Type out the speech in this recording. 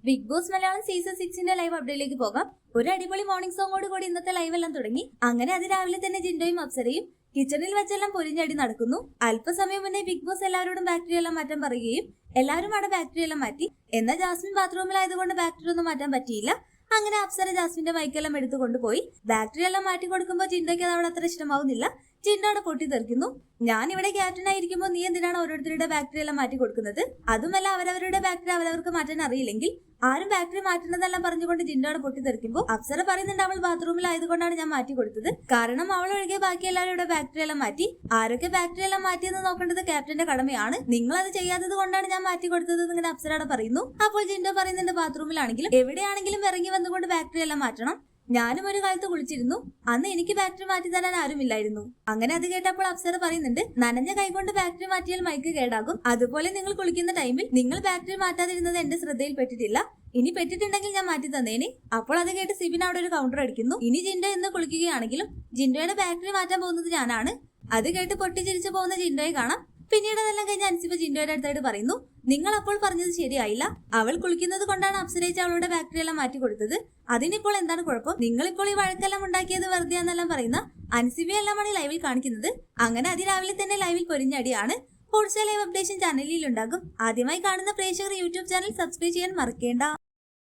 Big Boss Malayalam season 6ന്റെ live അപ്ഡേറ്റിലേക്ക് പോകാം. ഒരു അടിപൊളി മോർണിംഗ് സോങ്ങോട് കൂടി ഇന്നത്തെ ലൈവ് എല്ലാം തുടങ്ങി. അങ്ങനെ അതിരാവിലെ തന്നെ ജിൻഡോയും അപ്സരയും കിച്ചണിൽ വെച്ചെല്ലാം പൊരിഞ്ഞടി നടക്കുന്നു. അല്പസമയം മുന്നേ ബിഗ് ബോസ് എല്ലാവരോടും ബാക്ടറി എല്ലാം മാറ്റാൻ പറയുകയും എല്ലാവരും അവിടെ ബാക്ടറി എല്ലാം മാറ്റി. എന്നാൽ ജാസ്മിൻ ബാത്റൂമിലായതുകൊണ്ട് ബാക്ടറി ഒന്നും മാറ്റാൻ പറ്റിയില്ല. അങ്ങനെ അപ്സര ജാസ്മിന്റെ മൈക്കെല്ലാം എടുത്തുകൊണ്ടുപോയി. ബാക്ടറി എല്ലാം മാറ്റി കൊടുക്കുമ്പോൾ ജിൻഡോയ്ക്ക് അത് അവിടെ അത്ര ഇഷ്ടമാവുന്നില്ല. ജിൻഡോടെ പൊട്ടിത്തെറിക്കുന്നു. ഞാൻ ഇവിടെ ക്യാപ്റ്റൻ ആയിരിക്കുമ്പോൾ നീ എന്തിനാണ് ഓരോരുത്തരുടെ ബാക്ടറി എല്ലാം മാറ്റി കൊടുക്കുന്നത്? അതുമല്ല, അവരവരുടെ ബാക്ടറി അവരവർക്ക് മാറ്റാൻ അറിയില്ലെങ്കിൽ ആരും ബാക്ടറി മാറ്റുന്നതെല്ലാം പറഞ്ഞുകൊണ്ട് ജിൻഡോടെ പൊട്ടിത്തെറിക്കുമ്പോൾ അപ്സര പറയുന്നുണ്ട്, അവൾ ബാത്റൂമിലായതുകൊണ്ടാണ് ഞാൻ മാറ്റി കൊടുത്തത്. കാരണം അവൾ ഒഴികെ ബാക്കി എല്ലാവരുടെ ബാക്ടറി എല്ലാം മാറ്റി. ആരൊക്കെ ബാക്ടറി എല്ലാം മാറ്റിയെന്ന് നോക്കേണ്ടത് ക്യാപ്റ്റന്റെ കടമയാണ്. നിങ്ങൾ അത് ചെയ്യാത്തത് കൊണ്ടാണ് ഞാൻ മാറ്റി കൊടുത്തത് ഇങ്ങനെ അപ്സരയുടെ പറയുന്നു. അപ്പോൾ ജിൻഡോ പറയുന്നുണ്ട്, ബാത്റൂമിലാണെങ്കിലും എവിടെയാണെങ്കിലും ഇറങ്ങി വന്നുകൊണ്ട് ബാക്ടറി എല്ലാം മാറ്റണം. ഞാനും ഒരു കാലത്ത് കുളിച്ചിരുന്നു. അന്ന് എനിക്ക് ബാക്ടറി മാറ്റി തരാൻ ആരുമില്ലായിരുന്നു. അങ്ങനെ അത് കേട്ടപ്പോൾ അപ്സര പറയുന്നുണ്ട്, നനഞ്ഞ കൈകൊണ്ട് ബാക്ടറി മാറ്റിയാൽ മൈക്ക് കേടാകും. അതുപോലെ നിങ്ങൾ കുളിക്കുന്ന ടൈമിൽ നിങ്ങൾ ബാക്ടറി മാറ്റാതിരുന്നത് എന്റെ ശ്രദ്ധയിൽ പെട്ടിട്ടില്ല. ഇനി പെട്ടിട്ടുണ്ടെങ്കിൽ ഞാൻ മാറ്റി തന്നേനെ. അപ്പോൾ അത് കേട്ട് സിബിൻ അവിടെ ഒരു കൗണ്ടർ അടിക്കുന്നു. ഇനി ജിൻഡോ എന്ന് കുളിക്കുകയാണെങ്കിലും ജിൻഡോയുടെ ബാക്ടറി മാറ്റാൻ പോകുന്നത് ഞാനാണ്. അത് കേട്ട് പൊട്ടിച്ചിരിച്ചു പോകുന്ന ജിൻഡോയെ കാണാം. പിന്നീട് അതെല്ലാം കഴിഞ്ഞ് അൻസിബ ജിൻഡോയുടെ അടുത്തായിട്ട് പറയുന്നു, നിങ്ങൾ അപ്പോൾ പറഞ്ഞത് ശരിയായില്ല. അവൾ കുളിക്കുന്നത് കൊണ്ടാണ് അപ്സരയിച്ച് അവളുടെ ബാക്ടറി എല്ലാം മാറ്റി കൊടുത്തത്. അതിനിപ്പോൾ എന്താണ് കുഴപ്പം? നിങ്ങളിപ്പോൾ ഈ വഴക്കെല്ലാം ഉണ്ടാക്കിയത് വെറുതെ എന്നെല്ലാം പറയുന്ന അൻസിബയെല്ലാമാണ് ലൈവിൽ കാണിക്കുന്നത്. അങ്ങനെ അതിരാവിലെ തന്നെ ലൈവിൽ പൊരിഞ്ഞടിയാണ്. കൂടുതൽ ലൈവ് അപ്ഡേഷൻ ചാനലിൽ ഉണ്ടാകും. ആദ്യമായി കാണുന്ന പ്രേക്ഷകർ യൂട്യൂബ് ചാനൽ സബ്സ്ക്രൈബ് ചെയ്യാൻ മറക്കേണ്ട.